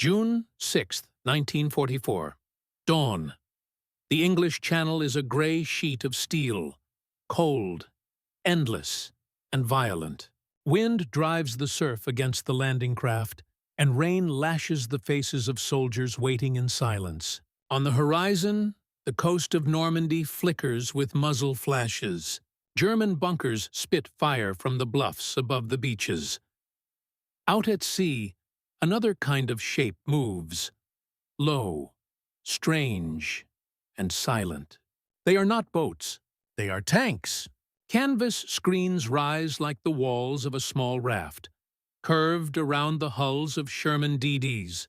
June 6, 1944. Dawn. The English Channel is a gray sheet of steel, cold, endless, and violent. Wind drives the surf against the landing craft, and rain lashes the faces of soldiers waiting in silence. On the horizon, the coast of Normandy flickers with muzzle flashes. German bunkers spit fire from the bluffs above the beaches. Out at sea, another kind of shape moves, low, strange, and silent. They are not boats, they are tanks. Canvas screens rise like the walls of a small raft, curved around the hulls of Sherman DDs,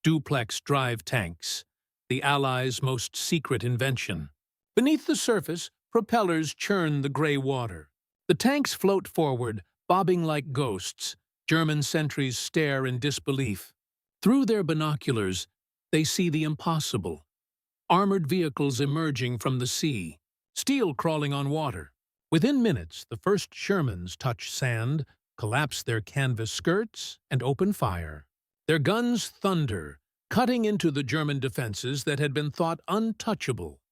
Duplex Drive tanks, the Allies' most secret invention. Beneath the surface, propellers churn the gray water. The tanks float forward, bobbing like ghosts. German sentries stare in disbelief. Through their binoculars, they see the impossible. Armored vehicles emerging from the sea, steel crawling on water. Within minutes, the first Shermans touch sand, collapse their canvas skirts, and open fire. Their guns thunder, cutting into the German defenses that had been thought untouchable.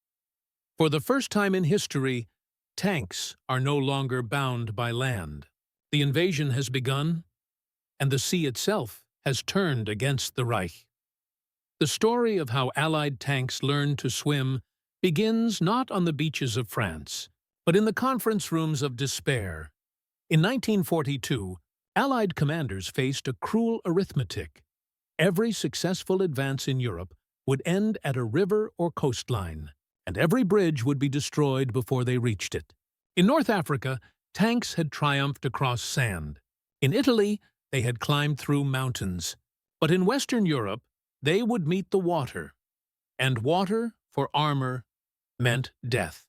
For the first time in history, tanks are no longer bound by land. The invasion has begun, and the sea itself has turned against the Reich. The story of how Allied tanks learned to swim begins not on the beaches of France, but in the conference rooms of despair. In 1942, Allied commanders faced a cruel arithmetic. Every successful advance in Europe would end at a river or coastline, and every bridge would be destroyed before they reached it. In North Africa, tanks had triumphed across sand. In Italy, they had climbed through mountains. But in Western Europe, they would meet the water, and water for armor meant death.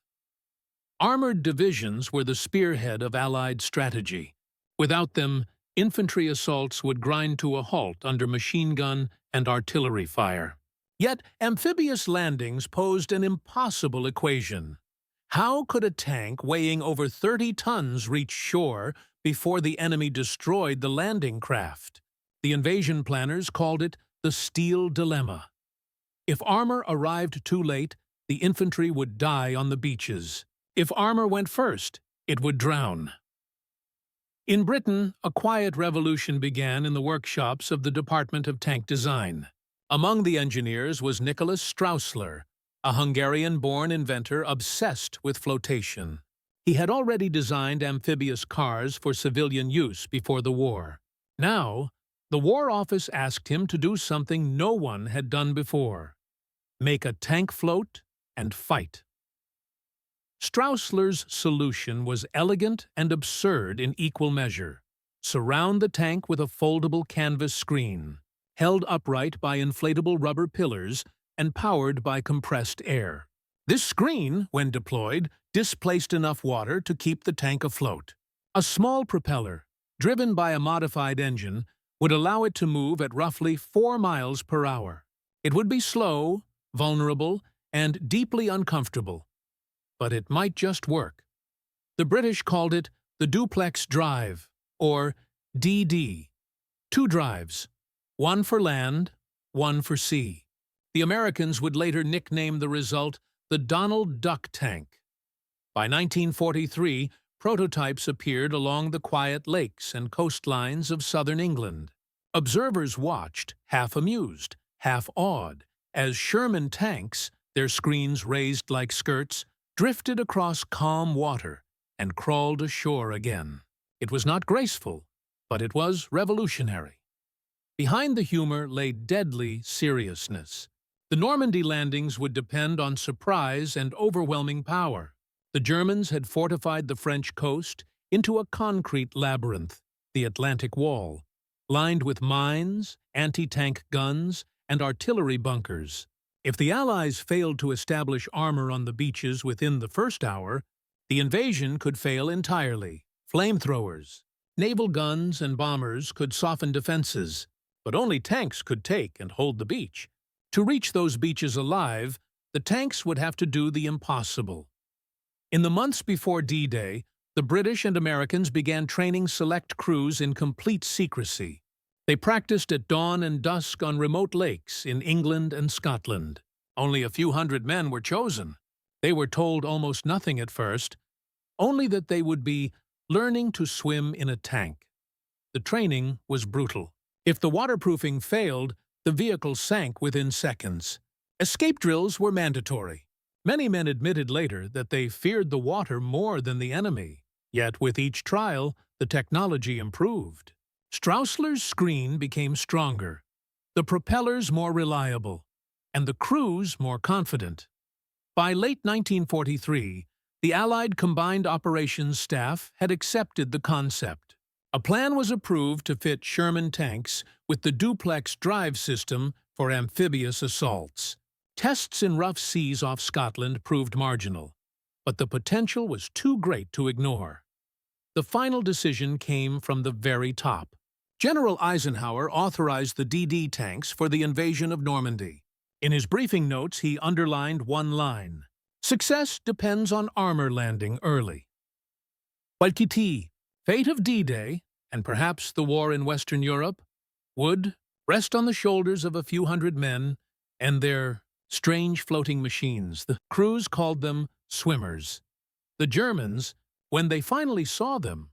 Armored divisions were the spearhead of Allied strategy. Without them, infantry assaults would grind to a halt under machine gun and artillery fire. Yet, amphibious landings posed an impossible equation. How could a tank weighing over 30 tons reach shore before the enemy destroyed the landing craft? The invasion planners called it the steel dilemma. If armor arrived too late, the infantry would die on the beaches. If armor went first, it would drown. In Britain, a quiet revolution began in the workshops of the Department of Tank Design. Among the engineers was Nicholas Straussler, a Hungarian-born inventor obsessed with flotation. He had already designed amphibious cars for civilian use before the war. Now, the War Office asked him to do something no one had done before: make a tank float and fight. Straussler's solution was elegant and absurd in equal measure. Surround the tank with a foldable canvas screen, held upright by inflatable rubber pillars and powered by compressed air. This screen, when deployed, displaced enough water to keep the tank afloat. A small propeller, driven by a modified engine, would allow it to move at roughly 4 miles per hour. It would be slow, vulnerable, and deeply uncomfortable, but it might just work. The British called it the Duplex Drive, or DD. 2 drives, one for land, one for sea. The Americans would later nickname the result the Donald Duck tank. By 1943, prototypes appeared along the quiet lakes and coastlines of southern England. Observers watched, half amused, half awed, as Sherman tanks, their screens raised like skirts, drifted across calm water and crawled ashore again. It was not graceful, but it was revolutionary. Behind the humor lay deadly seriousness. The Normandy landings would depend on surprise and overwhelming power. The Germans had fortified the French coast into a concrete labyrinth, the Atlantic Wall, lined with mines, anti-tank guns, and artillery bunkers. If the Allies failed to establish armor on the beaches within the first hour, the invasion could fail entirely. Flamethrowers, naval guns, and bombers could soften defenses, but only tanks could take and hold the beach. To reach those beaches alive, the tanks would have to do the impossible. In the months before D-Day, the British and Americans began training select crews in complete secrecy. They practiced at dawn and dusk on remote lakes in England and Scotland. Only a few hundred men were chosen. They were told almost nothing at first, only that they would be learning to swim in a tank. The training was brutal. If the waterproofing failed, the vehicle sank within seconds. Escape drills were mandatory. Many men admitted later that they feared the water more than the enemy. Yet with each trial, the technology improved. Strausler's screen became stronger, the propellers more reliable, and the crews more confident. By late 1943, the Allied Combined Operations Staff had accepted the concept. A plan was approved to fit Sherman tanks with the Duplex Drive system for amphibious assaults. Tests in rough seas off Scotland proved marginal, but the potential was too great to ignore. The final decision came from the very top. General Eisenhower authorized the DD tanks for the invasion of Normandy. In his briefing notes, he underlined one line: "Success depends on armor landing early." Waikiki, fate of D-Day, and perhaps the war in Western Europe, would rest on the shoulders of a few hundred men and their strange floating machines. The crews called them swimmers. The Germans, when they finally saw them,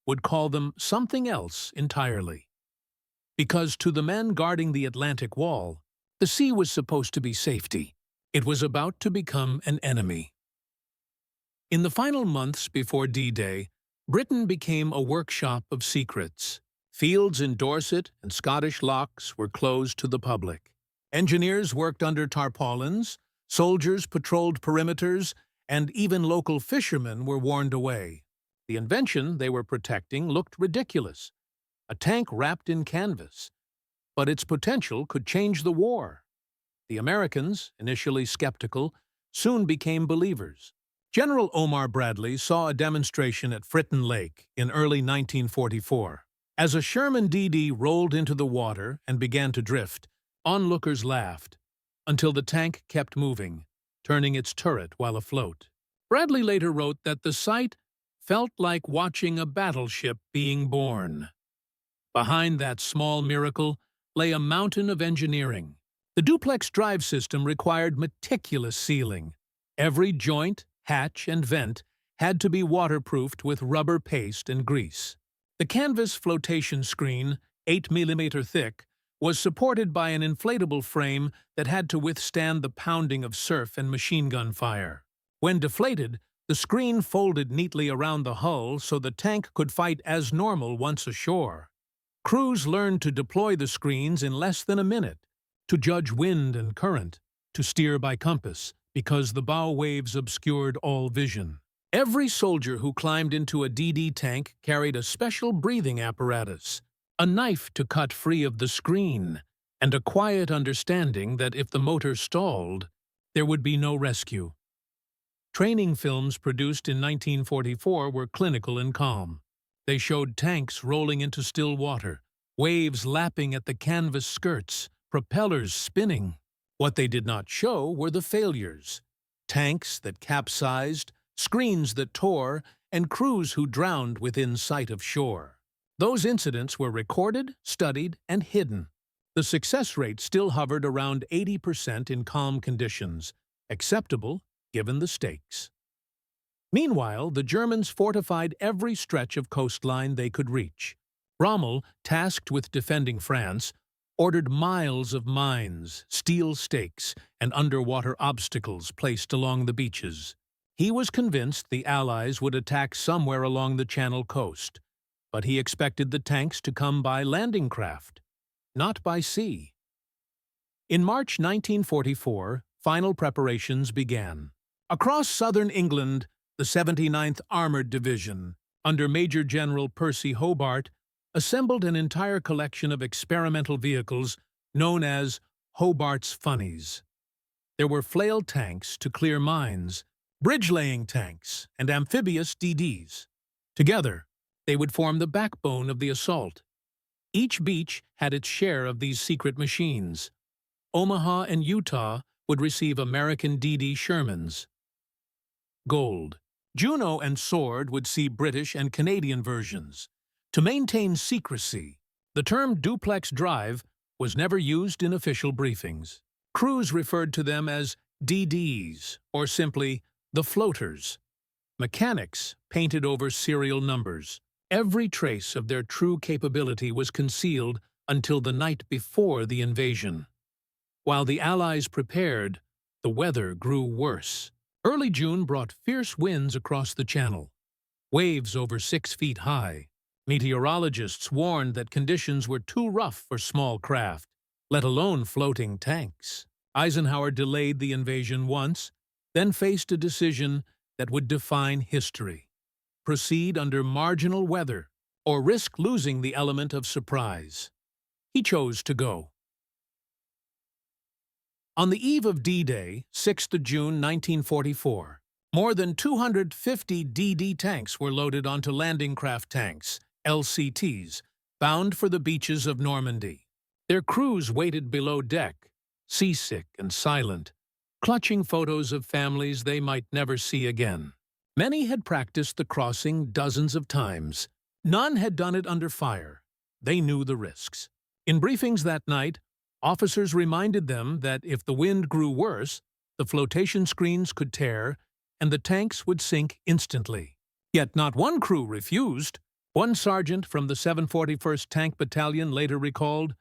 would call them something else entirely. Because to the men guarding the Atlantic Wall, the sea was supposed to be safety. It was about to become an enemy. In the final months before D-Day, Britain became a workshop of secrets. Fields in Dorset and Scottish lochs were closed to the public. Engineers worked under tarpaulins, soldiers patrolled perimeters, and even local fishermen were warned away. The invention they were protecting looked ridiculous. A tank wrapped in canvas. But its potential could change the war. The Americans, initially skeptical, soon became believers. General Omar Bradley saw a demonstration at Fritton Lake in early 1944. As a Sherman DD rolled into the water and began to drift, onlookers laughed, until the tank kept moving, turning its turret while afloat. Bradley later wrote that the sight felt like watching a battleship being born. Behind that small miracle lay a mountain of engineering. The Duplex Drive system required meticulous sealing. Every joint, hatch, and vent had to be waterproofed with rubber paste and grease. The canvas flotation screen, 8 mm thick, was supported by an inflatable frame that had to withstand the pounding of surf and machine gun fire. When deflated, the screen folded neatly around the hull so the tank could fight as normal once ashore. Crews learned to deploy the screens in less than a minute, to judge wind and current, to steer by compass, because the bow waves obscured all vision. Every soldier who climbed into a DD tank carried a special breathing apparatus, a knife to cut free of the screen, and a quiet understanding that if the motor stalled, there would be no rescue. Training films produced in 1944 were clinical and calm. They showed tanks rolling into still water, waves lapping at the canvas skirts, propellers spinning. What they did not show were the failures. Tanks that capsized, screens that tore, and crews who drowned within sight of shore. Those incidents were recorded, studied, and hidden. The success rate still hovered around 80% in calm conditions, acceptable given the stakes. Meanwhile, the Germans fortified every stretch of coastline they could reach. Rommel, tasked with defending France, ordered miles of mines, steel stakes, and underwater obstacles placed along the beaches. He was convinced the Allies would attack somewhere along the Channel coast, but he expected the tanks to come by landing craft, not by sea. In March 1944, final preparations began. Across southern England, the 79th Armored Division, under Major General Percy Hobart, assembled an entire collection of experimental vehicles known as Hobart's Funnies. There were flail tanks to clear mines, bridge-laying tanks, and amphibious DDs. Together, they would form the backbone of the assault. Each beach had its share of these secret machines. Omaha and Utah would receive American DD Shermans. Gold. Juno and Sword would see British and Canadian versions. To maintain secrecy, The term Duplex Drive was never used in official briefings. Crews referred to them as DDs, or simply the floaters. Mechanics painted over serial numbers. Every trace of their true capability was concealed until the night before the invasion. While the Allies prepared, the weather grew worse. Early June brought fierce winds across the channel, waves over 6 feet high. Meteorologists warned that conditions were too rough for small craft, let alone floating tanks. Eisenhower delayed the invasion once, then faced a decision that would define history: proceed under marginal weather or risk losing the element of surprise. He chose to go. On the eve of D-Day, 6th of June 1944, more than 250 DD tanks were loaded onto landing craft tanks, LCTs, bound for the beaches of Normandy. Their crews waited below deck, seasick and silent, clutching photos of families they might never see again. Many had practiced the crossing dozens of times. None had done it under fire. They knew the risks. In briefings that night, officers reminded them that if the wind grew worse, the flotation screens could tear and the tanks would sink instantly. Yet not one crew refused. One sergeant from the 741st Tank Battalion later recalled,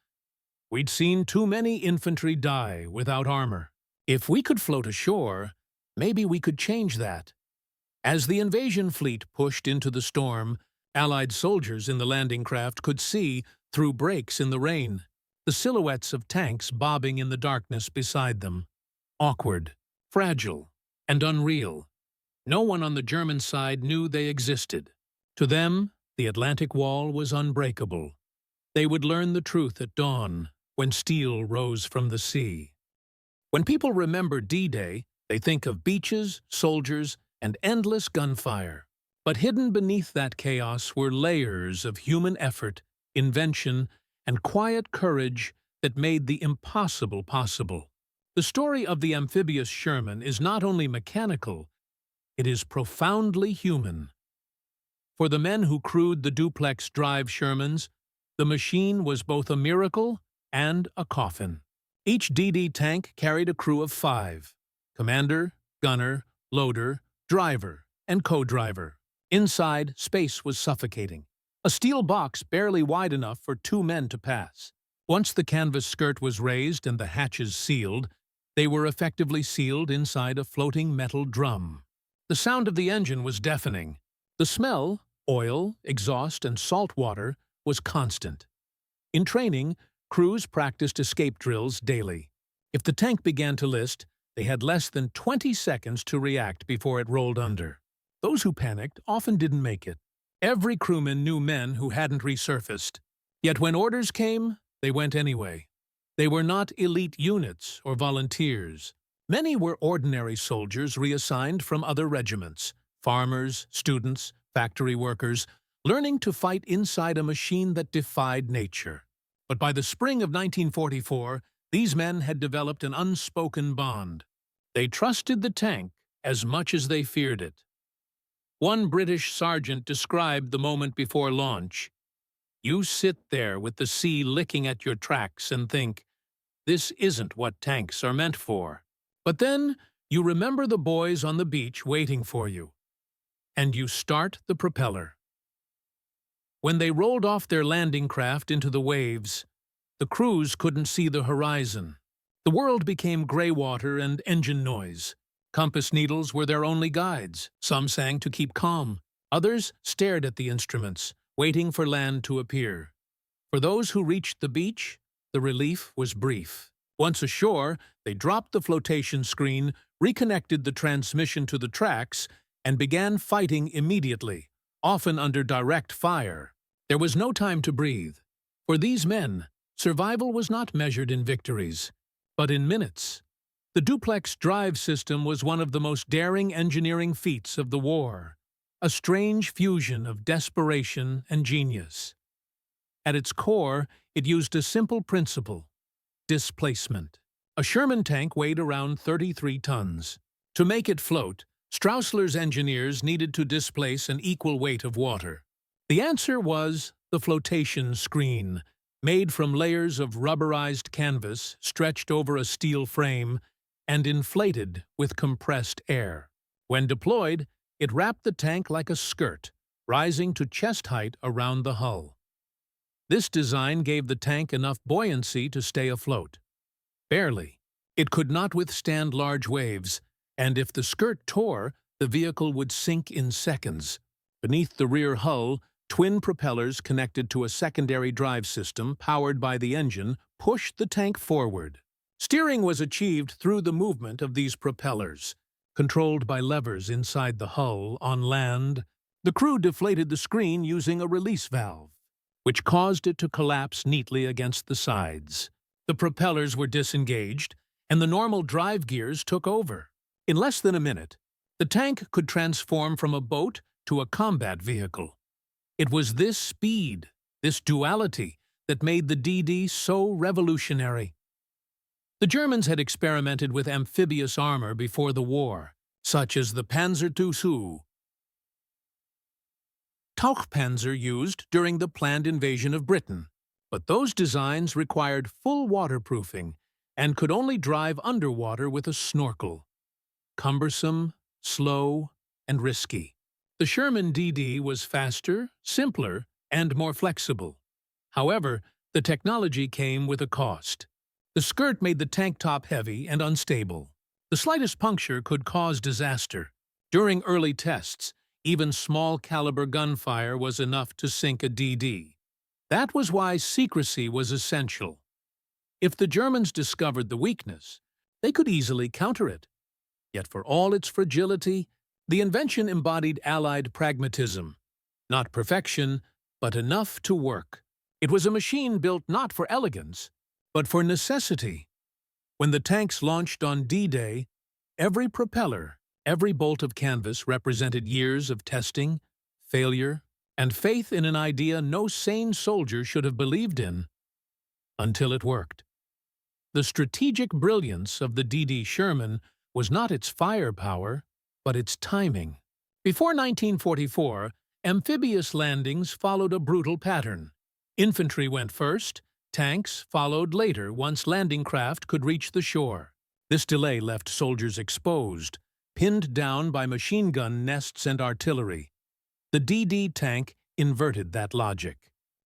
"We'd seen too many infantry die without armor. If we could float ashore, maybe we could change that." As the invasion fleet pushed into the storm, Allied soldiers in the landing craft could see, through breaks in the rain, the silhouettes of tanks bobbing in the darkness beside them. Awkward, fragile, and unreal. No one on the German side knew they existed. To them, the Atlantic Wall was unbreakable. They would learn the truth at dawn, when steel rose from the sea. When people remember D-Day, they think of beaches, soldiers, and endless gunfire. But hidden beneath that chaos were layers of human effort, invention, and quiet courage that made the impossible possible. The story of the amphibious Sherman is not only mechanical, it is profoundly human. For the men who crewed the Duplex Drive Shermans, the machine was both a miracle and a coffin. Each DD tank carried a crew of 5: commander, gunner, loader, driver, and co-driver. Inside, space was suffocating. A steel box barely wide enough for 2 men to pass. Once the canvas skirt was raised and the hatches sealed, they were effectively sealed inside a floating metal drum. The sound of the engine was deafening. The smell, oil, exhaust, and salt water, was constant. In training, crews practiced escape drills daily. If the tank began to list, they had less than 20 seconds to react before it rolled under. Those who panicked often didn't make it. Every crewman knew men who hadn't resurfaced. Yet when orders came, they went anyway. They were not elite units or volunteers. Many were ordinary soldiers reassigned from other regiments, farmers, students, factory workers, learning to fight inside a machine that defied nature. But by the spring of 1944, these men had developed an unspoken bond. They trusted the tank as much as they feared it. One British sergeant described the moment before launch. "You sit there with the sea licking at your tracks and think, this isn't what tanks are meant for. But then you remember the boys on the beach waiting for you, and you start the propeller." When they rolled off their landing craft into the waves, the crews couldn't see the horizon. The world became gray water and engine noise. Compass needles were their only guides. Some sang to keep calm. Others stared at the instruments, waiting for land to appear. For those who reached the beach, the relief was brief. Once ashore, they dropped the flotation screen, reconnected the transmission to the tracks, and began fighting immediately, often under direct fire. There was no time to breathe. For these men, survival was not measured in victories, but in minutes. The Duplex Drive system was one of the most daring engineering feats of the war, a strange fusion of desperation and genius. At its core, it used a simple principle: displacement. A Sherman tank weighed around 33 tons. To make it float, Straussler's engineers needed to displace an equal weight of water. The answer was the flotation screen, made from layers of rubberized canvas stretched over a steel frame and inflated with compressed air. When deployed, it wrapped the tank like a skirt, rising to chest height around the hull. This design gave the tank enough buoyancy to stay afloat. Barely. It could not withstand large waves, and if the skirt tore, the vehicle would sink in seconds. Beneath the rear hull, twin propellers connected to a secondary drive system powered by the engine pushed the tank forward. Steering was achieved through the movement of these propellers. Controlled by levers inside the hull on land, the crew deflated the screen using a release valve, which caused it to collapse neatly against the sides. The propellers were disengaged, and the normal drive gears took over. In less than a minute, the tank could transform from a boat to a combat vehicle. It was this speed, this duality, that made the DD so revolutionary. The Germans had experimented with amphibious armor before the war, such as the Panzer II Tauchpanzer used during the planned invasion of Britain, but those designs required full waterproofing and could only drive underwater with a snorkel. Cumbersome, slow, and risky. The Sherman DD was faster, simpler, and more flexible. However, the technology came with a cost. The skirt made the tank top heavy and unstable. The slightest puncture could cause disaster. During early tests, even small-caliber gunfire was enough to sink a DD. That was why secrecy was essential. If the Germans discovered the weakness, they could easily counter it. Yet for all its fragility, the invention embodied Allied pragmatism. Not perfection, but enough to work. It was a machine built not for elegance, but for necessity. When the tanks launched on D-Day, every propeller, every bolt of canvas represented years of testing, failure, and faith in an idea no sane soldier should have believed in, until it worked. The strategic brilliance of the DD Sherman was not its firepower, but its timing. Before 1944, amphibious landings followed a brutal pattern. Infantry went first, tanks followed later once landing craft could reach the shore. This delay left soldiers exposed, pinned down by machine gun nests and artillery. The DD tank inverted that logic.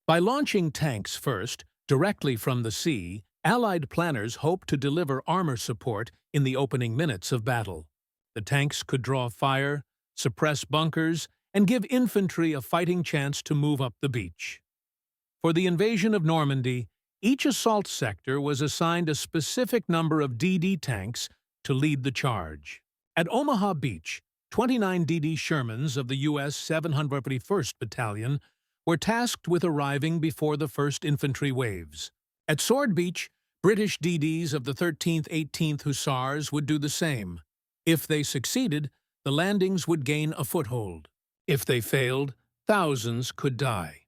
By launching tanks first, directly from the sea, Allied planners hoped to deliver armor support in the opening minutes of battle. The tanks could draw fire, suppress bunkers, and give infantry a fighting chance to move up the beach. For the invasion of Normandy, each assault sector was assigned a specific number of DD tanks to lead the charge. At Omaha Beach, 29 DD Shermans of the U.S. 741st Battalion were tasked with arriving before the first infantry waves. At Sword Beach, British DDs of the 13th 18th Hussars would do the same. If they succeeded, the landings would gain a foothold. If they failed, thousands could die.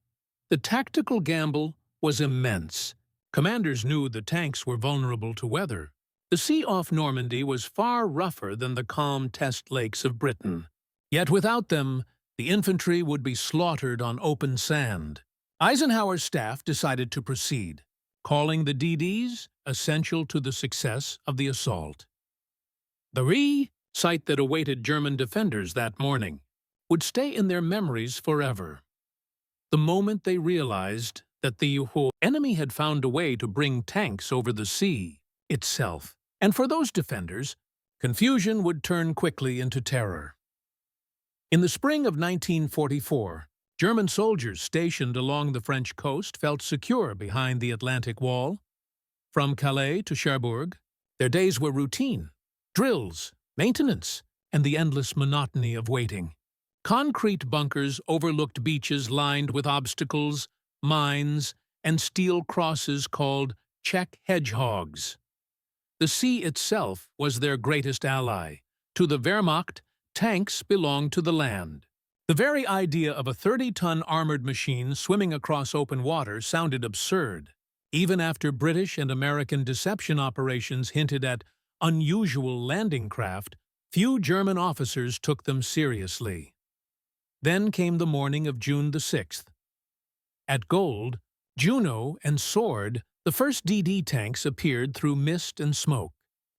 The tactical gamble was immense. Commanders knew the tanks were vulnerable to weather. The sea off Normandy was far rougher than the calm test lakes of Britain. Yet without them, the infantry would be slaughtered on open sand. Eisenhower's staff decided to proceed, calling the DDs essential to the success of the assault. The sight that awaited German defenders that morning would stay in their memories forever. The moment they realized that the enemy had found a way to bring tanks over the sea itself. And for those defenders, confusion would turn quickly into terror. In the spring of 1944, German soldiers stationed along the French coast felt secure behind the Atlantic Wall. From Calais to Cherbourg, their days were routine. Drills, maintenance, and the endless monotony of waiting. Concrete bunkers overlooked beaches lined with obstacles, mines, and steel crosses called Czech hedgehogs. The sea itself was their greatest ally. To the Wehrmacht, tanks belonged to the land. The very idea of a 30-ton armored machine swimming across open water sounded absurd. Even after British and American deception operations hinted at unusual landing craft, few German officers took them seriously. Then came the morning of June the 6th. At Gold, Juno and Sword, the first DD tanks appeared through mist and smoke.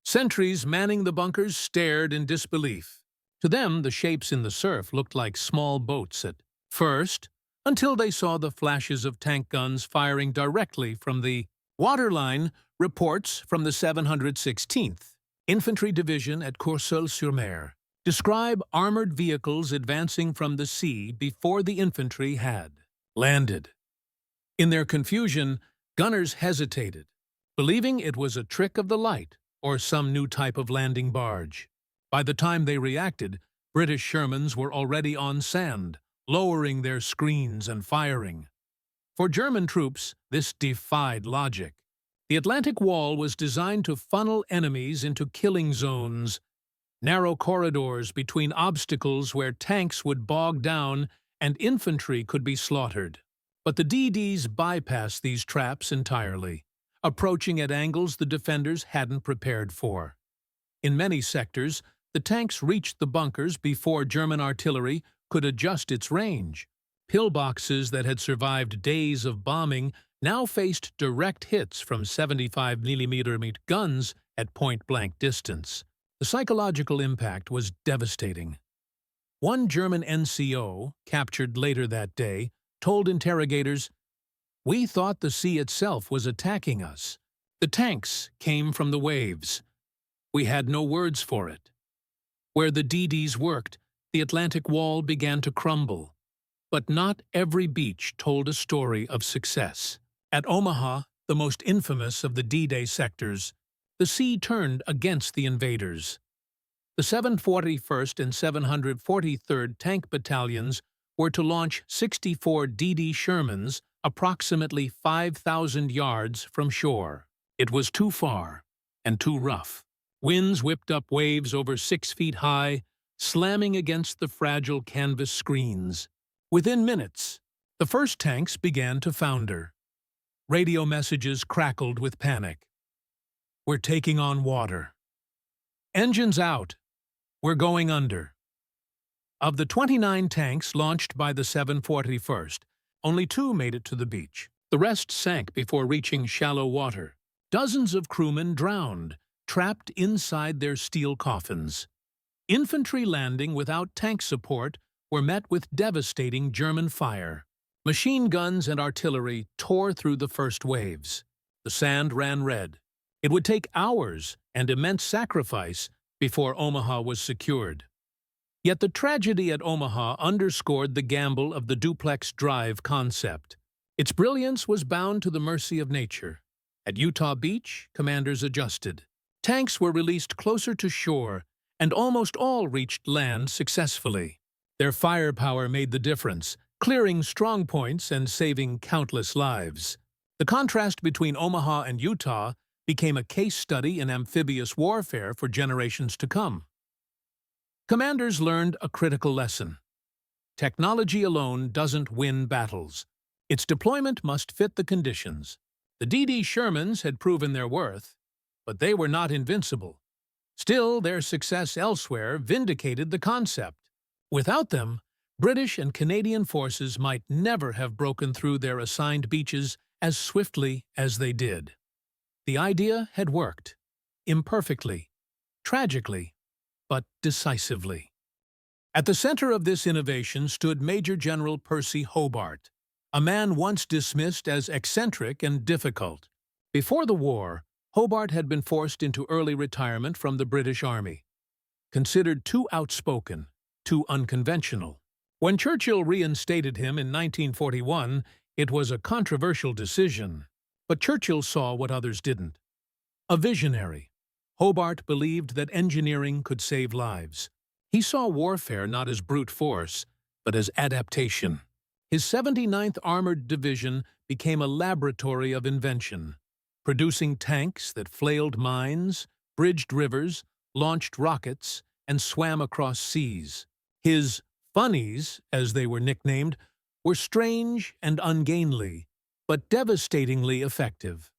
Sentries manning the bunkers stared in disbelief. To them, the shapes in the surf looked like small boats at first, until they saw the flashes of tank guns firing directly from the waterline. Reports from the 716th Infantry Division at Courseulles-sur-Mer describe armored vehicles advancing from the sea before the infantry had landed. In their confusion, gunners hesitated, believing it was a trick of the light or some new type of landing barge. By the time they reacted, British Shermans were already on sand, lowering their screens and firing. For German troops, this defied logic. The Atlantic Wall was designed to funnel enemies into killing zones, narrow corridors between obstacles where tanks would bog down and infantry could be slaughtered. But the DDs bypassed these traps entirely, approaching at angles the defenders hadn't prepared for. In many sectors, the tanks reached the bunkers before German artillery could adjust its range. Pillboxes that had survived days of bombing now faced direct hits from 75mm guns at point-blank distance. The psychological impact was devastating. One German NCO, captured later that day, told interrogators, "We thought the sea itself was attacking us. The tanks came from the waves. We had no words for it." Where the DDs worked, the Atlantic Wall began to crumble. But not every beach told a story of success. At Omaha, the most infamous of the D-Day sectors, the sea turned against the invaders. The 741st and 743rd Tank Battalions were to launch 64 DD Shermans approximately 5,000 yards from shore. It was too far and too rough. Winds whipped up waves over 6 feet high, slamming against the fragile canvas screens. Within minutes, the first tanks began to founder. Radio messages crackled with panic. "We're taking on water." "Engines out. We're going under." Of the 29 tanks launched by the 741st, only 2 made it to the beach. The rest sank before reaching shallow water. Dozens of crewmen drowned, trapped inside their steel coffins. Infantry landing without tank support were met with devastating German fire. Machine guns and artillery tore through the first waves. The sand ran red. It would take hours and immense sacrifice before Omaha was secured. Yet the tragedy at Omaha underscored the gamble of the Duplex Drive concept. Its brilliance was bound to the mercy of nature. At Utah Beach, commanders adjusted. Tanks were released closer to shore, and almost all reached land successfully. Their firepower made the difference, clearing strong points and saving countless lives. The contrast between Omaha and Utah became a case study in amphibious warfare for generations to come. Commanders learned a critical lesson. Technology alone doesn't win battles. Its deployment must fit the conditions. The DD Shermans had proven their worth, but they were not invincible. Still, their success elsewhere vindicated the concept. Without them, British and Canadian forces might never have broken through their assigned beaches as swiftly as they did. The idea had worked, imperfectly, tragically, but decisively. At the center of this innovation stood Major General Percy Hobart, a man once dismissed as eccentric and difficult. Before the war, Hobart had been forced into early retirement from the British Army, considered too outspoken, too unconventional. When Churchill reinstated him in 1941, it was a controversial decision, but Churchill saw what others didn't. A visionary, Hobart believed that engineering could save lives. He saw warfare not as brute force, but as adaptation. His 79th Armored Division became a laboratory of invention, producing tanks that flailed mines, bridged rivers, launched rockets, and swam across seas. His funnies, as they were nicknamed, were strange and ungainly, but devastatingly effective.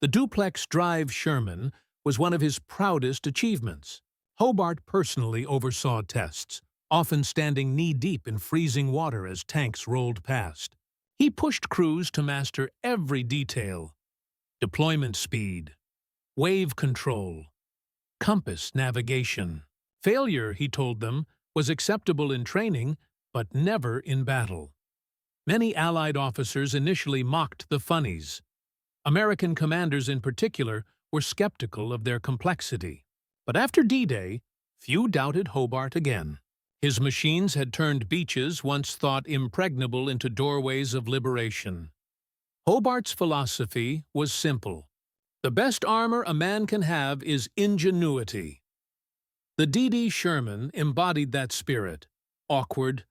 The Duplex Drive Sherman was one of his proudest achievements. Hobart personally oversaw tests, often standing knee-deep in freezing water as tanks rolled past. He pushed crews to master every detail: deployment speed, wave control, compass navigation. Failure, he told them, was acceptable in training, but never in battle. Many Allied officers initially mocked the funnies. American commanders in particular were skeptical of their complexity. But after D-Day, few doubted Hobart again. His machines had turned beaches once thought impregnable into doorways of liberation. Hobart's philosophy was simple: the best armor a man can have is ingenuity. The D.D. Sherman embodied that spirit: awkward,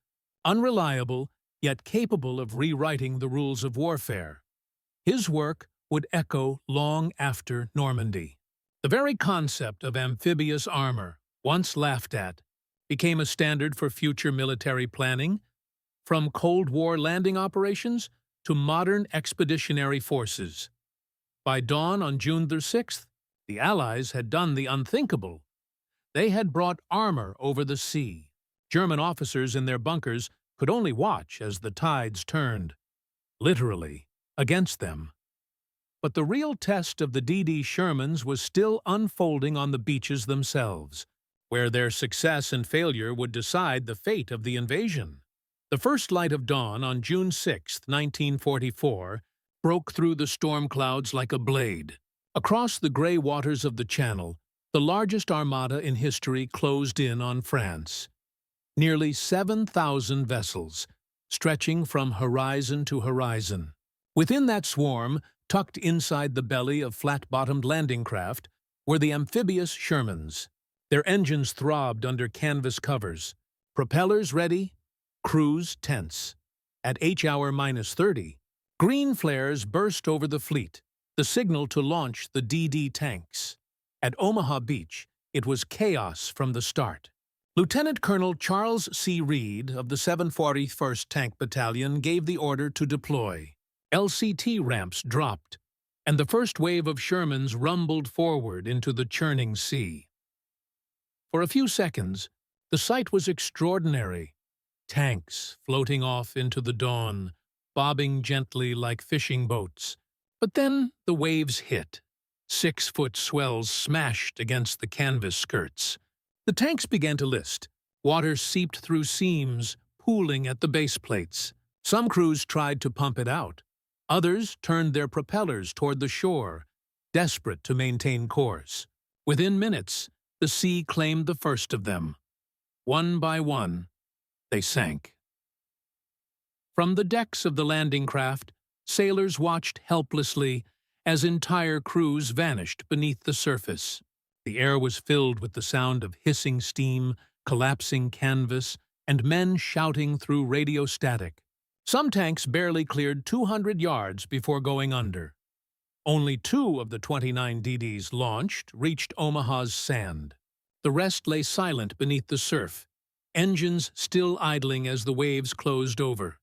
unreliable, yet capable of rewriting the rules of warfare. His work would echo long after Normandy. The very concept of amphibious armor, once laughed at, became a standard for future military planning, from Cold War landing operations to modern expeditionary forces. By dawn on June the 6th, the Allies had done the unthinkable. They had brought armor over the sea. German officers in their bunkers could only watch as the tides turned, literally, against them. But the real test of the D.D. Shermans was still unfolding on the beaches themselves, where their success and failure would decide the fate of the invasion. The first light of dawn on June 6, 1944, broke through the storm clouds like a blade. Across the gray waters of the Channel, the largest armada in history closed in on France. Nearly 7,000 vessels, stretching from horizon to horizon. Within that swarm, tucked inside the belly of flat-bottomed landing craft, were the amphibious Shermans. Their engines throbbed under canvas covers, propellers ready, crews tense. At H-hour -30, green flares burst over the fleet, the signal to launch the D.D. tanks. At Omaha Beach, it was chaos from the start. Lieutenant Colonel Charles C. Reed of the 741st Tank Battalion gave the order to deploy. LCT ramps dropped, and the first wave of Shermans rumbled forward into the churning sea. For a few seconds, the sight was extraordinary. Tanks floating off into the dawn, bobbing gently like fishing boats. But then the waves hit. 6-foot swells smashed against the canvas skirts. The tanks began to list. Water seeped through seams, pooling at the base plates. Some crews tried to pump it out. Others turned their propellers toward the shore, desperate to maintain course. Within minutes, the sea claimed the first of them. One by one, they sank. From the decks of the landing craft, sailors watched helplessly as entire crews vanished beneath the surface. The air was filled with the sound of hissing steam, collapsing canvas, and men shouting through radio static. Some tanks barely cleared 200 yards before going under. Only 2 of the 29 DDs launched reached Omaha's sand. The rest lay silent beneath the surf, engines still idling as the waves closed over.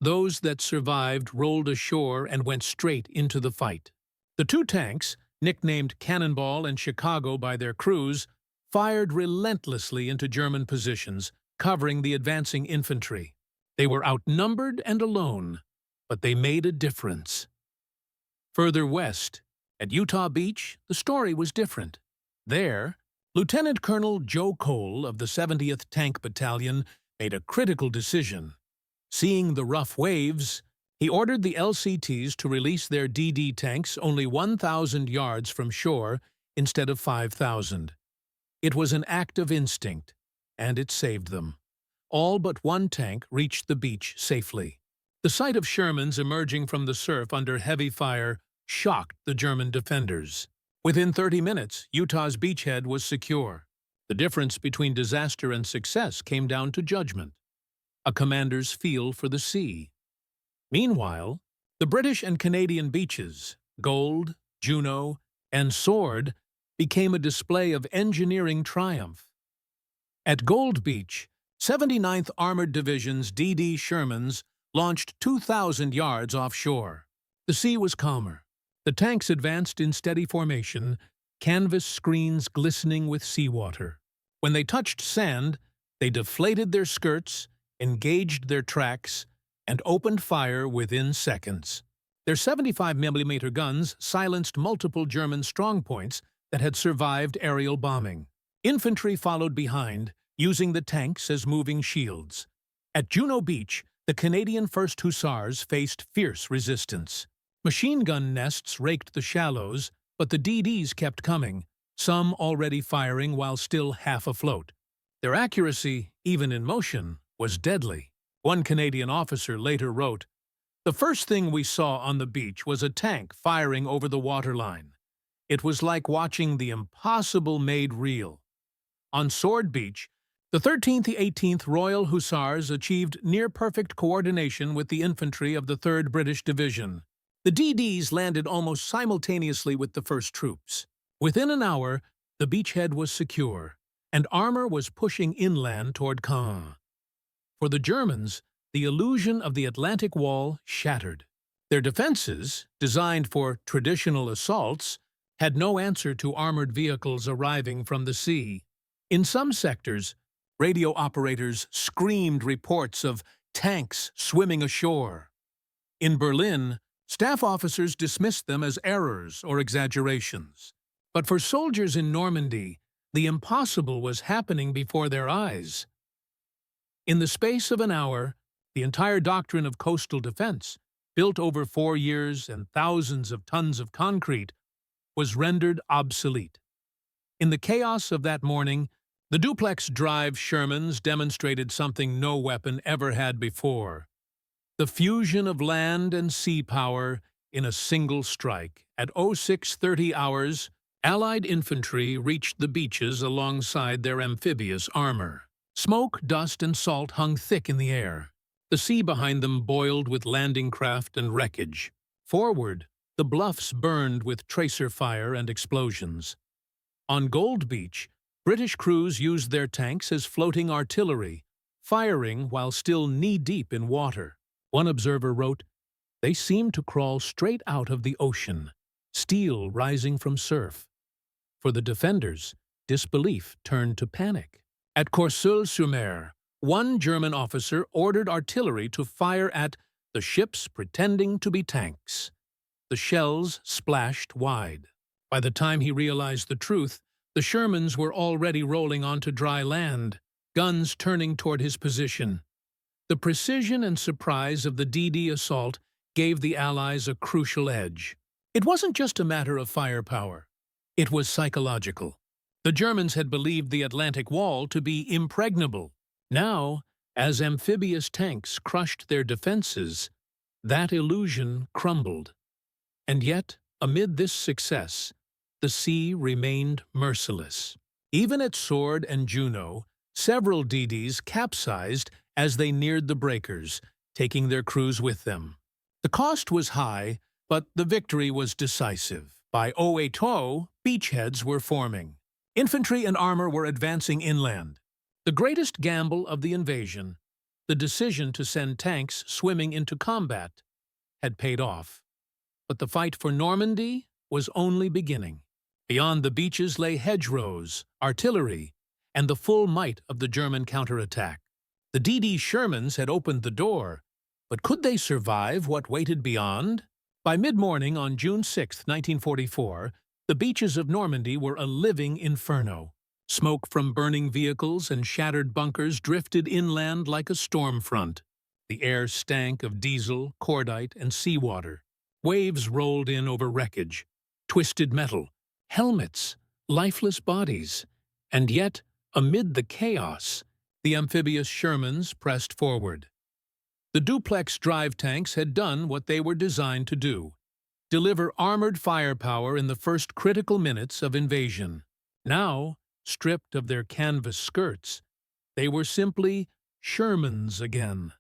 Those that survived rolled ashore and went straight into the fight. The 2 tanks, nicknamed Cannonball and Chicago by their crews, fired relentlessly into German positions, covering the advancing infantry. They were outnumbered and alone, but they made a difference. Further west, at Utah Beach, the story was different. There, Lieutenant Colonel Joe Cole of the 70th Tank Battalion made a critical decision. Seeing the rough waves, he ordered the LCTs to release their DD tanks only 1,000 yards from shore instead of 5,000. It was an act of instinct, and it saved them. All but 1 tank reached the beach safely. The sight of Shermans emerging from the surf under heavy fire shocked the German defenders. Within 30 minutes, Utah's beachhead was secure. The difference between disaster and success came down to judgment, a commander's feel for the sea. Meanwhile, the British and Canadian beaches, Gold, Juno, and Sword, became a display of engineering triumph. At Gold Beach, 79th Armored Division's D.D. Shermans launched 2,000 yards offshore. The sea was calmer. The tanks advanced in steady formation, canvas screens glistening with seawater. When they touched sand, they deflated their skirts, engaged their tracks, and opened fire within seconds. Their 75mm guns silenced multiple German strongpoints that had survived aerial bombing. Infantry followed behind, using the tanks as moving shields. At Juno Beach, the Canadian 1st Hussars faced fierce resistance. Machine gun nests raked the shallows, but the DDs kept coming, some already firing while still half afloat. Their accuracy, even in motion, was deadly. One Canadian officer later wrote, "The first thing we saw on the beach was a tank firing over the waterline. It was like watching the impossible made real." On Sword Beach, the 13th and 18th Royal Hussars achieved near-perfect coordination with the infantry of the 3rd British Division. The DDs landed almost simultaneously with the first troops. Within an hour, the beachhead was secure, and armor was pushing inland toward Caen. For the Germans, the illusion of the Atlantic Wall shattered. Their defenses, designed for traditional assaults, had no answer to armored vehicles arriving from the sea. In some sectors, radio operators screamed reports of tanks swimming ashore. In Berlin, staff officers dismissed them as errors or exaggerations. But for soldiers in Normandy, the impossible was happening before their eyes. In the space of an hour, the entire doctrine of coastal defense, built over 4 years and thousands of tons of concrete, was rendered obsolete. In the chaos of that morning, the Duplex Drive Shermans demonstrated something no weapon ever had before: the fusion of land and sea power in a single strike. At 06:30 hours, Allied infantry reached the beaches alongside their amphibious armor. Smoke, dust, and salt hung thick in the air. The sea behind them boiled with landing craft and wreckage. Forward, the bluffs burned with tracer fire and explosions. On Gold Beach, British crews used their tanks as floating artillery, firing while still knee-deep in water. One observer wrote, "They seemed to crawl straight out of the ocean, steel rising from surf." For the defenders, disbelief turned to panic. At Courseulles-sur-Mer, one German officer ordered artillery to fire at the ships pretending to be tanks. The shells splashed wide. By the time he realized the truth, the Shermans were already rolling onto dry land, guns turning toward his position. The precision and surprise of the DD assault gave the Allies a crucial edge. It wasn't just a matter of firepower. It was psychological. The Germans had believed the Atlantic Wall to be impregnable. Now, as amphibious tanks crushed their defenses, that illusion crumbled. And yet, amid this success, the sea remained merciless. Even at Sword and Juno, several DDs capsized as they neared the breakers, taking their crews with them. The cost was high, but the victory was decisive. By 08:00, beachheads were forming. Infantry and armor were advancing inland. The greatest gamble of the invasion, the decision to send tanks swimming into combat, had paid off. But the fight for Normandy was only beginning. Beyond the beaches lay hedgerows, artillery, and the full might of the German counterattack. The DD Shermans had opened the door, but could they survive what waited beyond? By mid-morning on June 6, 1944, the beaches of Normandy were a living inferno. Smoke from burning vehicles and shattered bunkers drifted inland like a storm front. The air stank of diesel, cordite, and seawater. Waves rolled in over wreckage, twisted metal, helmets, lifeless bodies. And yet, amid the chaos, the amphibious Shermans pressed forward. The Duplex Drive tanks had done what they were designed to do: deliver armored firepower in the first critical minutes of invasion. Now, stripped of their canvas skirts, they were simply Shermans again,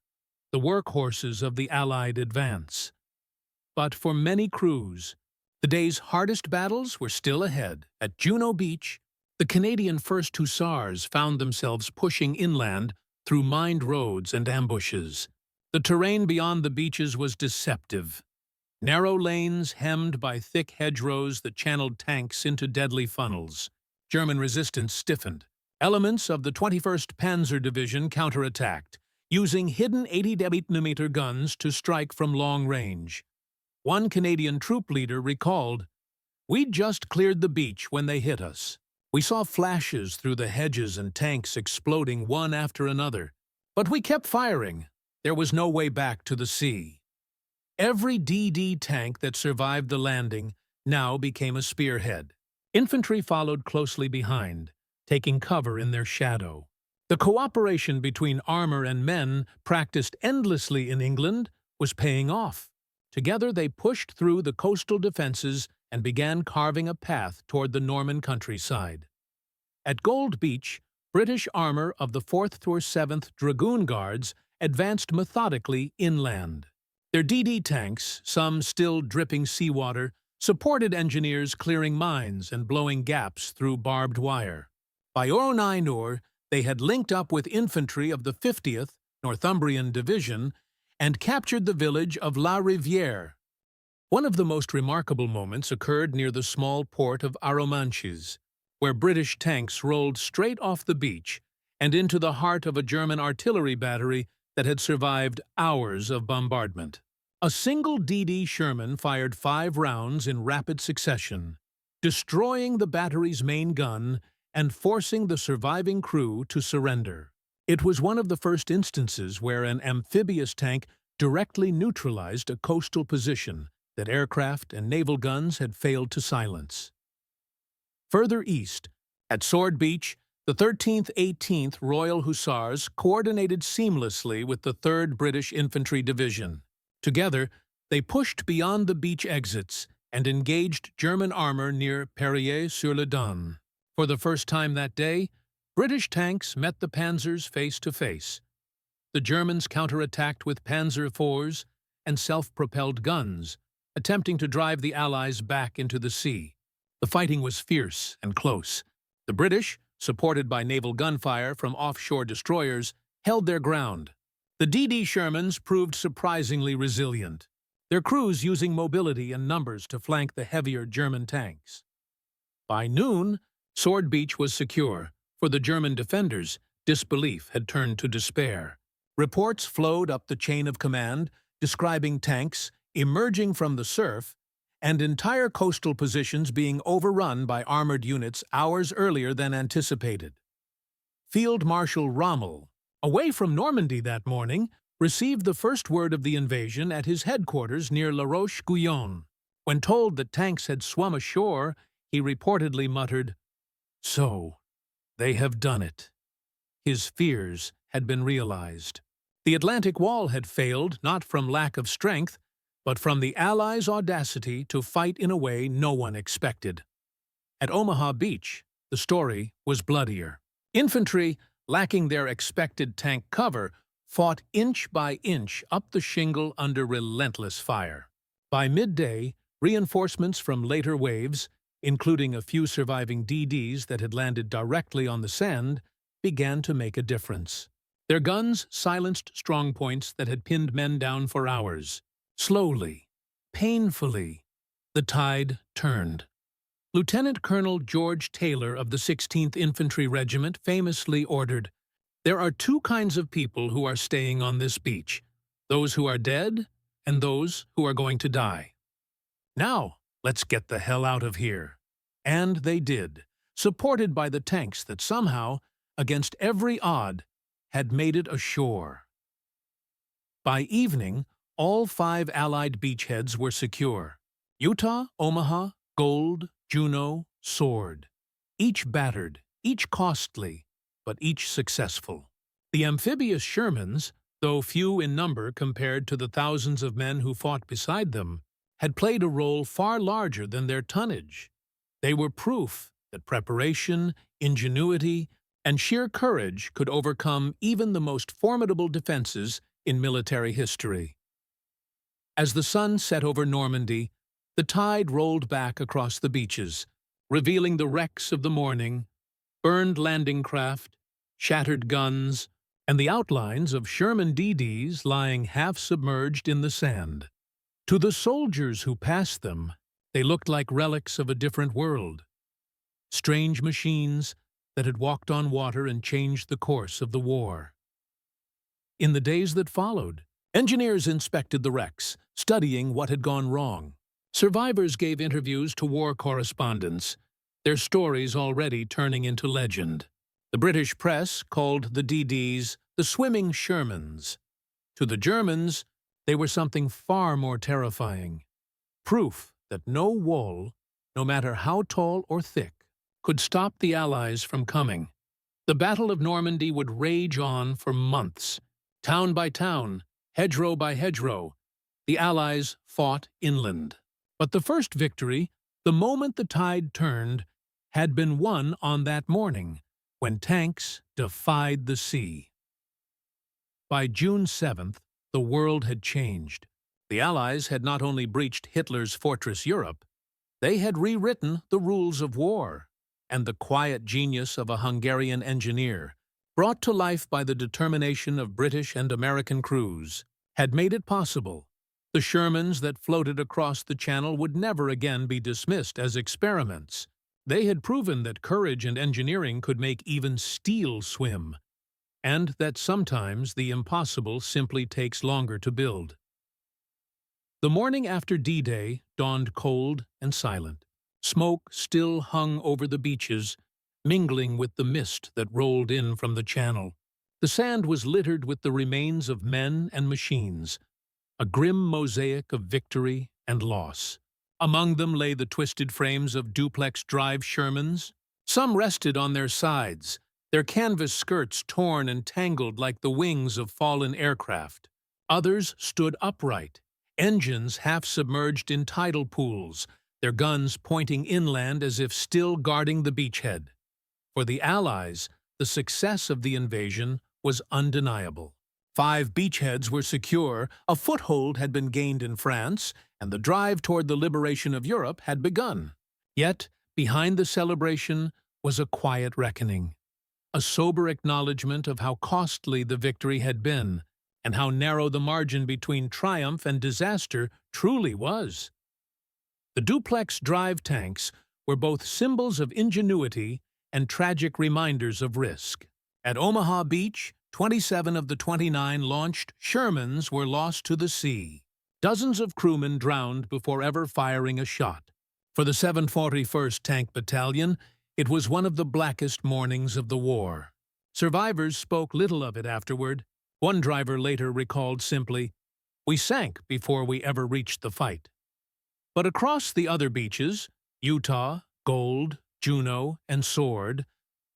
the workhorses of the Allied advance. But for many crews, the day's hardest battles were still ahead. At Juno Beach, the Canadian 1st Hussars found themselves pushing inland through mined roads and ambushes. The terrain beyond the beaches was deceptive. Narrow lanes hemmed by thick hedgerows that channeled tanks into deadly funnels. German resistance stiffened. Elements of the 21st Panzer Division counterattacked, using hidden 80mm guns to strike from long range. One Canadian troop leader recalled, "We'd just cleared the beach when they hit us. We saw flashes through the hedges and tanks exploding one after another. But we kept firing. There was no way back to the sea." Every DD tank that survived the landing now became a spearhead. Infantry followed closely behind, taking cover in their shadow. The cooperation between armor and men, practiced endlessly in England, was paying off. Together they pushed through the coastal defenses and began carving a path toward the Norman countryside. At Gold Beach, British armor of the 4th or 7th Dragoon Guards advanced methodically inland. Their DD tanks, some still dripping seawater, supported engineers clearing mines and blowing gaps through barbed wire. By Oroneinor, they had linked up with infantry of the 50th Northumbrian Division and captured the village of La Rivière. One of the most remarkable moments occurred near the small port of Arromanches, where British tanks rolled straight off the beach and into the heart of a German artillery battery that had survived hours of bombardment. A single DD Sherman fired 5 rounds in rapid succession, destroying the battery's main gun and forcing the surviving crew to surrender. It was one of the first instances where an amphibious tank directly neutralized a coastal position that aircraft and naval guns had failed to silence. Further east, at Sword Beach, the 13th 18th Royal Hussars coordinated seamlessly with the 3rd British Infantry Division. Together, they pushed beyond the beach exits and engaged German armor near Perrier-sur-le-Don. For the first time that day, British tanks met the panzers face to face. The Germans counterattacked with Panzer IVs and self-propelled guns, attempting to drive the Allies back into the sea. The fighting was fierce and close. The British, supported by naval gunfire from offshore destroyers, held their ground. The DD Shermans proved surprisingly resilient, their crews using mobility and numbers to flank the heavier German tanks. By noon, Sword Beach was secure. For the German defenders, disbelief had turned to despair. Reports flowed up the chain of command, describing tanks emerging from the surf and entire coastal positions being overrun by armored units hours earlier than anticipated. Field Marshal Rommel, away from Normandy that morning, received the first word of the invasion at his headquarters near La Roche-Guyon. When told that tanks had swum ashore, he reportedly muttered, "So, they have done it." His fears had been realized. The Atlantic Wall had failed not from lack of strength, but from the Allies' audacity to fight in a way no one expected. At Omaha Beach, the story was bloodier. Infantry, lacking their expected tank cover, fought inch by inch up the shingle under relentless fire. By midday, reinforcements from later waves, including a few surviving DDs that had landed directly on the sand, began to make a difference. Their guns silenced strongpoints that had pinned men down for hours. Slowly, painfully, the tide turned. Lieutenant Colonel George Taylor of the 16th Infantry Regiment famously ordered, "There are 2 kinds of people who are staying on this beach, those who are dead and those who are going to die. Now, let's get the hell out of here." And they did, supported by the tanks that somehow, against every odd, had made it ashore. By evening, all 5 Allied beachheads were secure: Utah, Omaha, Gold, Juno, Sword. Each battered, each costly, but each successful. The amphibious Shermans, though few in number compared to the thousands of men who fought beside them, had played a role far larger than their tonnage. They were proof that preparation, ingenuity, and sheer courage could overcome even the most formidable defenses in military history. As the sun set over Normandy, the tide rolled back across the beaches, revealing the wrecks of the morning, burned landing craft, shattered guns, and the outlines of Sherman DDs lying half-submerged in the sand. To the soldiers who passed them, they looked like relics of a different world. Strange machines that had walked on water and changed the course of the war. In the days that followed, engineers inspected the wrecks, studying what had gone wrong. Survivors gave interviews to war correspondents, their stories already turning into legend. The British press called the DDs the swimming Shermans. To the Germans, they were something far more terrifying. Proof that no wall, no matter how tall or thick, could stop the Allies from coming. The Battle of Normandy would rage on for months. Town by town, hedgerow by hedgerow, the Allies fought inland. But the first victory, the moment the tide turned, had been won on that morning, when tanks defied the sea. By June 7th, the world had changed. The Allies had not only breached Hitler's fortress Europe, they had rewritten the rules of war, and the quiet genius of a Hungarian engineer, brought to life by the determination of British and American crews, had made it possible. The Shermans that floated across the Channel would never again be dismissed as experiments. They had proven that courage and engineering could make even steel swim, and that sometimes the impossible simply takes longer to build. The morning after D-Day dawned cold and silent. Smoke still hung over the beaches, mingling with the mist that rolled in from the Channel. The sand was littered with the remains of men and machines, a grim mosaic of victory and loss. Among them lay the twisted frames of Duplex Drive Shermans. Some rested on their sides, their canvas skirts torn and tangled like the wings of fallen aircraft. Others stood upright, engines half submerged in tidal pools, their guns pointing inland as if still guarding the beachhead. For the Allies, the success of the invasion was undeniable. 5 beachheads were secure, a foothold had been gained in France, and the drive toward the liberation of Europe had begun. Yet, behind the celebration was a quiet reckoning, a sober acknowledgement of how costly the victory had been, and how narrow the margin between triumph and disaster truly was. The Duplex Drive tanks were both symbols of ingenuity and tragic reminders of risk. At Omaha Beach, 27 of the 29 launched Shermans were lost to the sea. Dozens of crewmen drowned before ever firing a shot. For the 741st Tank Battalion, it was one of the blackest mornings of the war. Survivors spoke little of it afterward. One driver later recalled simply, "We sank before we ever reached the fight." But across the other beaches, Utah, Gold, Juno, and Sword,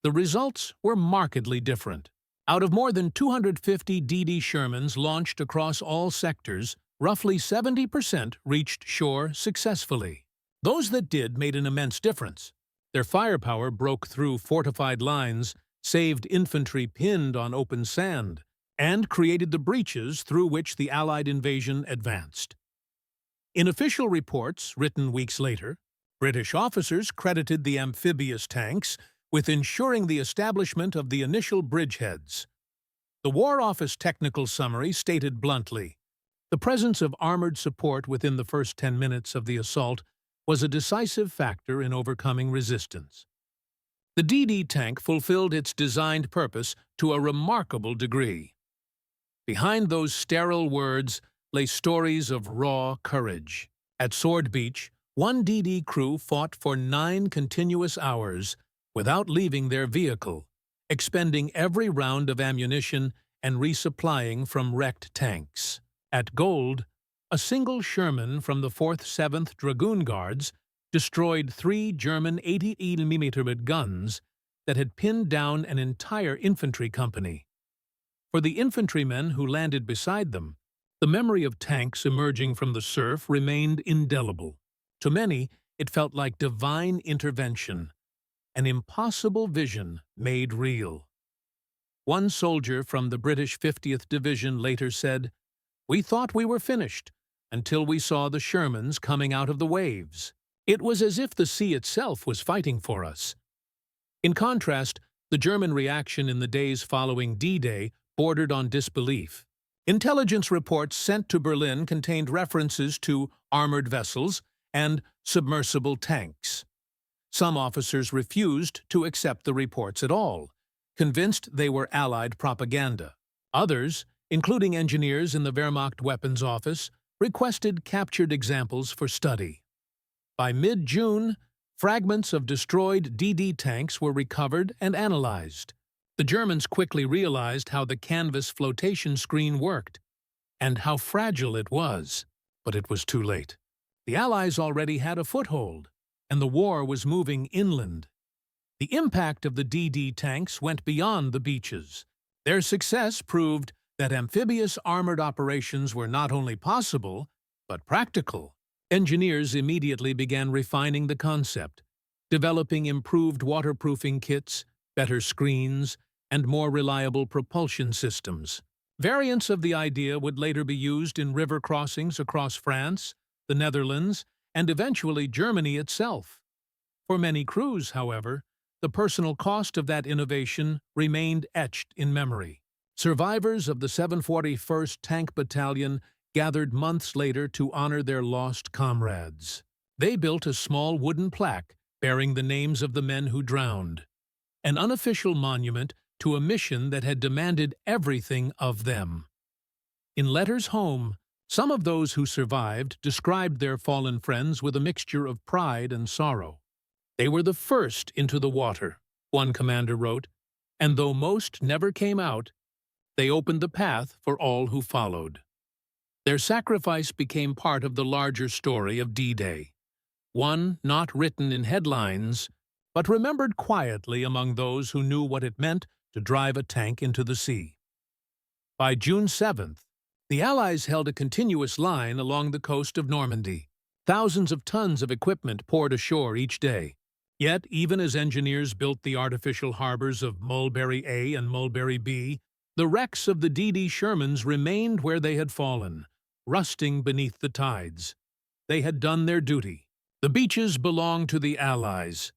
the results were markedly different. Out of more than 250 DD Shermans launched across all sectors, roughly 70% reached shore successfully. Those that did made an immense difference. Their firepower broke through fortified lines, saved infantry pinned on open sand, and created the breaches through which the Allied invasion advanced. In official reports written weeks later, British officers credited the amphibious tanks with ensuring the establishment of the initial bridgeheads. The War Office technical summary stated bluntly, "The presence of armored support within the first 10 minutes of the assault was a decisive factor in overcoming resistance." The DD tank fulfilled its designed purpose to a remarkable degree. Behind those sterile words lay stories of raw courage. At Sword Beach, one DD crew fought for 9 continuous hours without leaving their vehicle, expending every round of ammunition and resupplying from wrecked tanks. At Gold, a single Sherman from the 4th 7th Dragoon Guards destroyed 3 German 80mm guns that had pinned down an entire infantry company. For the infantrymen who landed beside them, the memory of tanks emerging from the surf remained indelible. To many, it felt like divine intervention, an impossible vision made real. One soldier from the British 50th Division later said, "We thought we were finished until we saw the Shermans coming out of the waves. It was as if the sea itself was fighting for us." In contrast, the German reaction in the days following D-Day bordered on disbelief. Intelligence reports sent to Berlin contained references to armored vessels and submersible tanks. Some officers refused to accept the reports at all, convinced they were Allied propaganda. Others, including engineers in the Wehrmacht weapons office, requested captured examples for study. By mid-June, fragments of destroyed DD tanks were recovered and analyzed. The Germans quickly realized how the canvas flotation screen worked and how fragile it was, but it was too late. The Allies already had a foothold, and the war was moving inland. The impact of the DD tanks went beyond the beaches. Their success proved that amphibious armored operations were not only possible, but practical. Engineers immediately began refining the concept, developing improved waterproofing kits, better screens, and more reliable propulsion systems. Variants of the idea would later be used in river crossings across France, the Netherlands, and eventually Germany itself. For many crews, however, the personal cost of that innovation remained etched in memory. Survivors of the 741st Tank Battalion gathered months later to honor their lost comrades. They built a small wooden plaque bearing the names of the men who drowned, an unofficial monument to a mission that had demanded everything of them. In letters home, some of those who survived described their fallen friends with a mixture of pride and sorrow. "They were the first into the water," one commander wrote, "and though most never came out, they opened the path for all who followed." Their sacrifice became part of the larger story of D-Day, one not written in headlines, but remembered quietly among those who knew what it meant to drive a tank into the sea. By June 7th, the Allies held a continuous line along the coast of Normandy. Thousands of tons of equipment poured ashore each day. Yet, even as engineers built the artificial harbors of Mulberry A and Mulberry B, the wrecks of the DD Shermans remained where they had fallen, rusting beneath the tides. They had done their duty. The beaches belonged to the Allies,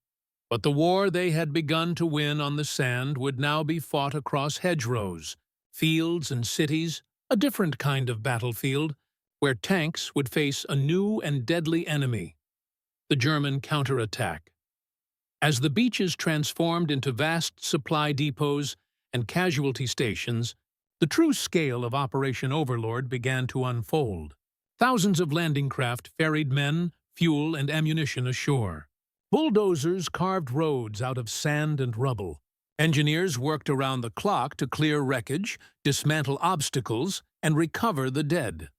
but the war they had begun to win on the sand would now be fought across hedgerows, fields, and cities, a different kind of battlefield, where tanks would face a new and deadly enemy, the German counterattack. As the beaches transformed into vast supply depots and casualty stations, the true scale of Operation Overlord began to unfold. Thousands of landing craft ferried men, fuel, and ammunition ashore. Bulldozers carved roads out of sand and rubble. Engineers worked around the clock to clear wreckage, dismantle obstacles, and recover the dead.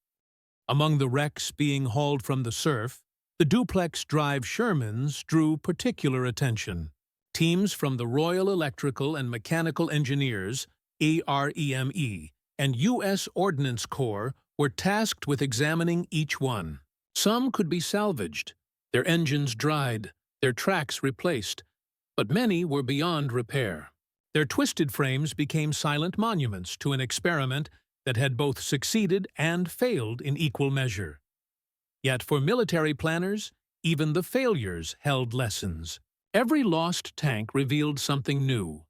Among the wrecks being hauled from the surf, the Duplex Drive Shermans drew particular attention. Teams from the Royal Electrical and Mechanical Engineers, AREME, and U.S. Ordnance Corps were tasked with examining each one. Some could be salvaged, their engines dried, their tracks replaced, but many were beyond repair. Their twisted frames became silent monuments to an experiment that had both succeeded and failed in equal measure. Yet for military planners, even the failures held lessons. Every lost tank revealed something new.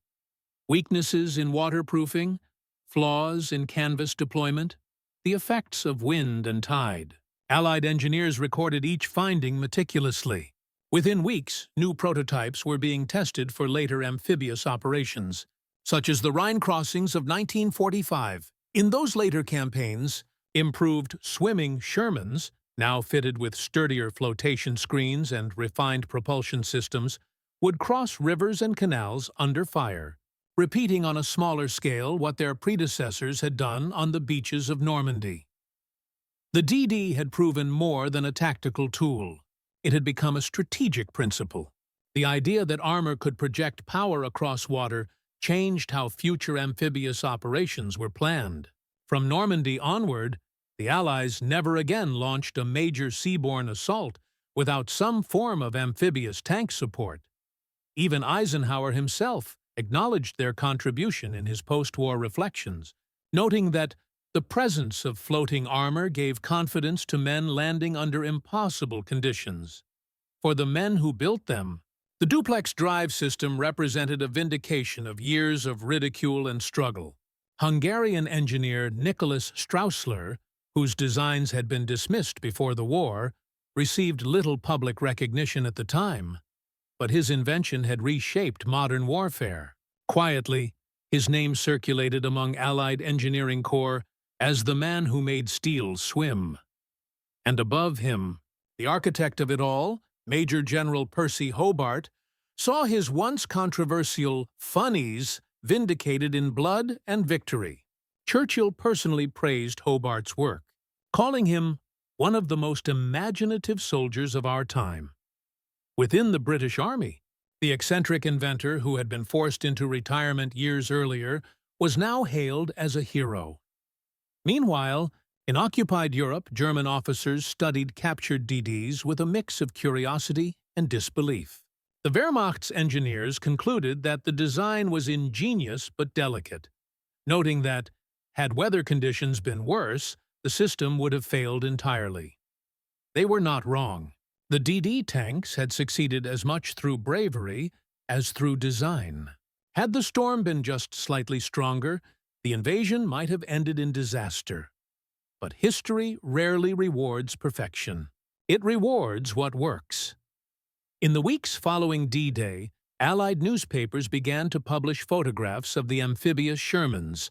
Weaknesses in waterproofing, flaws in canvas deployment, the effects of wind and tide. Allied engineers recorded each finding meticulously. Within weeks, new prototypes were being tested for later amphibious operations, such as the Rhine crossings of 1945. In those later campaigns, improved swimming Shermans, now fitted with sturdier flotation screens and refined propulsion systems, would cross rivers and canals under fire, repeating on a smaller scale what their predecessors had done on the beaches of Normandy. The DD had proven more than a tactical tool. It had become a strategic principle. The idea that armor could project power across water changed how future amphibious operations were planned. From Normandy onward, the Allies never again launched a major seaborne assault without some form of amphibious tank support. Even Eisenhower himself acknowledged their contribution in his post-war reflections, noting that the presence of floating armor gave confidence to men landing under impossible conditions. For the men who built them, the Duplex Drive system represented a vindication of years of ridicule and struggle. Hungarian engineer Nicholas Straussler, whose designs had been dismissed before the war, received little public recognition at the time, but his invention had reshaped modern warfare. Quietly, his name circulated among Allied engineering corps as the man who made steel swim. And above him, the architect of it all, Major General Percy Hobart, saw his once controversial funnies vindicated in blood and victory. Churchill personally praised Hobart's work, calling him one of the most imaginative soldiers of our time. Within the British Army, the eccentric inventor who had been forced into retirement years earlier was now hailed as a hero. Meanwhile, in occupied Europe, German officers studied captured DDs with a mix of curiosity and disbelief. The Wehrmacht's engineers concluded that the design was ingenious but delicate, noting that, had weather conditions been worse, the system would have failed entirely. They were not wrong. The DD tanks had succeeded as much through bravery as through design. Had the storm been just slightly stronger, the invasion might have ended in disaster. But history rarely rewards perfection. It rewards what works. In the weeks following D-Day, Allied newspapers began to publish photographs of the amphibious Shermans,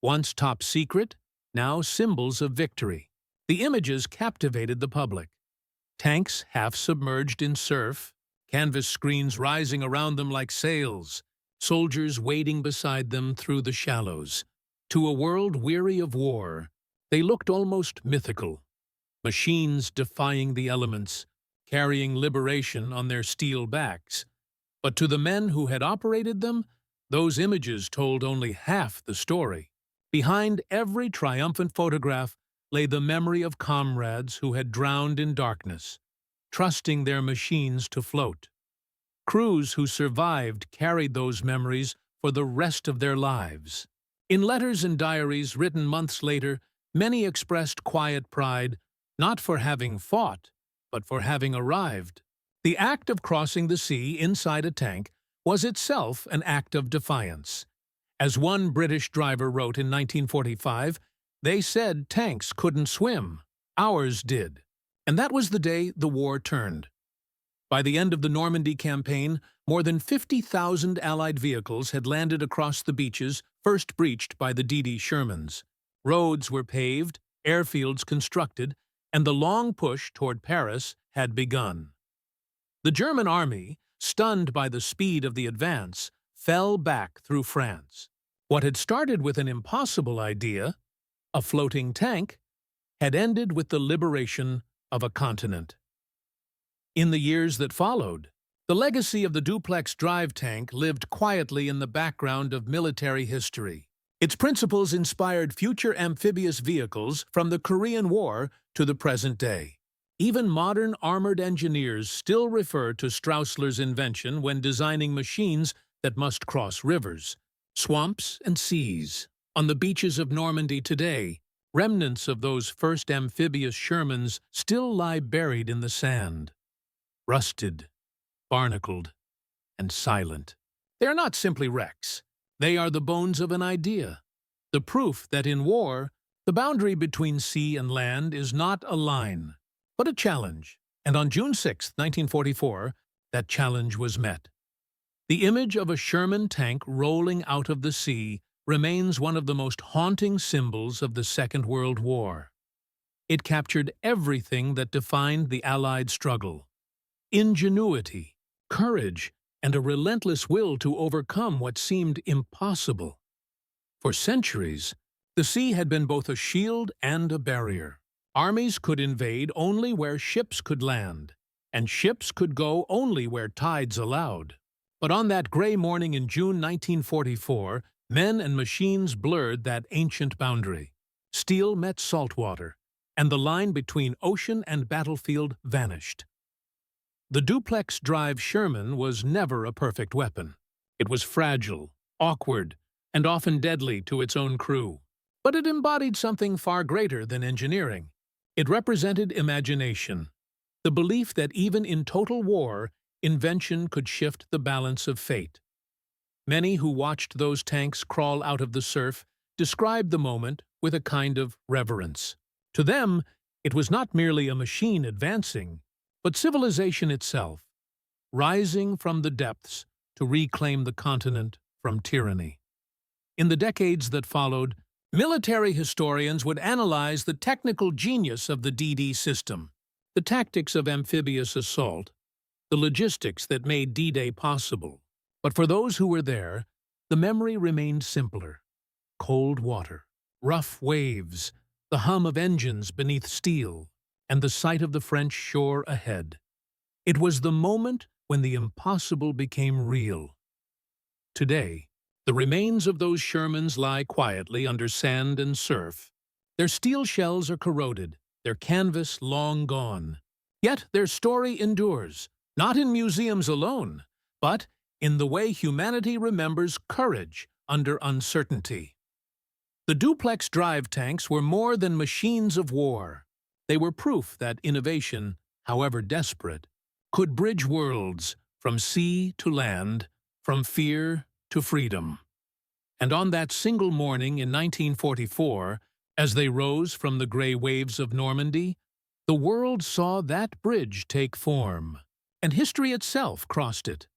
once top secret, now symbols of victory. The images captivated the public. Tanks half submerged in surf, canvas screens rising around them like sails, soldiers wading beside them through the shallows. To a world weary of war, they looked almost mythical. Machines defying the elements, carrying liberation on their steel backs. But to the men who had operated them, those images told only half the story. Behind every triumphant photograph lay the memory of comrades who had drowned in darkness, trusting their machines to float. Crews who survived carried those memories for the rest of their lives. In letters and diaries written months later, many expressed quiet pride, not for having fought, but for having arrived. The act of crossing the sea inside a tank was itself an act of defiance. As one British driver wrote in 1945, they said tanks couldn't swim. Ours did. And that was the day the war turned. By the end of the Normandy campaign, more than 50,000 Allied vehicles had landed across the beaches first breached by the DD Shermans. Roads were paved, airfields constructed, and the long push toward Paris had begun. The German army, stunned by the speed of the advance, fell back through France. What had started with an impossible idea, a floating tank, had ended with the liberation of a continent. In the years that followed, the legacy of the Duplex Drive tank lived quietly in the background of military history. Its principles inspired future amphibious vehicles from the Korean War to the present day. Even modern armored engineers still refer to Straussler's invention when designing machines that must cross rivers, swamps, and seas. On the beaches of Normandy today, remnants of those first amphibious Shermans still lie buried in the sand, rusted, barnacled, and silent. They are not simply wrecks. They are the bones of an idea, the proof that in war, the boundary between sea and land is not a line, but a challenge. And on June 6, 1944, that challenge was met. The image of a Sherman tank rolling out of the sea remains one of the most haunting symbols of the Second World War. It captured everything that defined the Allied struggle: ingenuity, courage, and a relentless will to overcome what seemed impossible. For centuries, the sea had been both a shield and a barrier. Armies could invade only where ships could land, and ships could go only where tides allowed. But on that gray morning in June 1944, men and machines blurred that ancient boundary. Steel met saltwater, and the line between ocean and battlefield vanished. The Duplex Drive Sherman was never a perfect weapon. It was fragile, awkward, and often deadly to its own crew. But it embodied something far greater than engineering. It represented imagination, the belief that even in total war, invention could shift the balance of fate. Many who watched those tanks crawl out of the surf described the moment with a kind of reverence. To them, it was not merely a machine advancing, but civilization itself, rising from the depths to reclaim the continent from tyranny. In the decades that followed, Military historians would analyze the technical genius of the DD system, the tactics of amphibious assault, the logistics that made D-Day possible. But for those who were there, the memory remained simpler. Cold water, rough waves, the hum of engines beneath steel, and the sight of the French shore ahead. It was the moment when the impossible became real. Today, the remains of those Shermans lie quietly under sand and surf. Their steel shells are corroded, their canvas long gone. Yet their story endures, not in museums alone, but in the way humanity remembers courage under uncertainty. The Duplex Drive tanks were more than machines of war. They were proof that innovation, however desperate, could bridge worlds from sea to land, from fear to freedom. And on that single morning in 1944, as they rose from the gray waves of Normandy, the world saw that bridge take form, and history itself crossed it.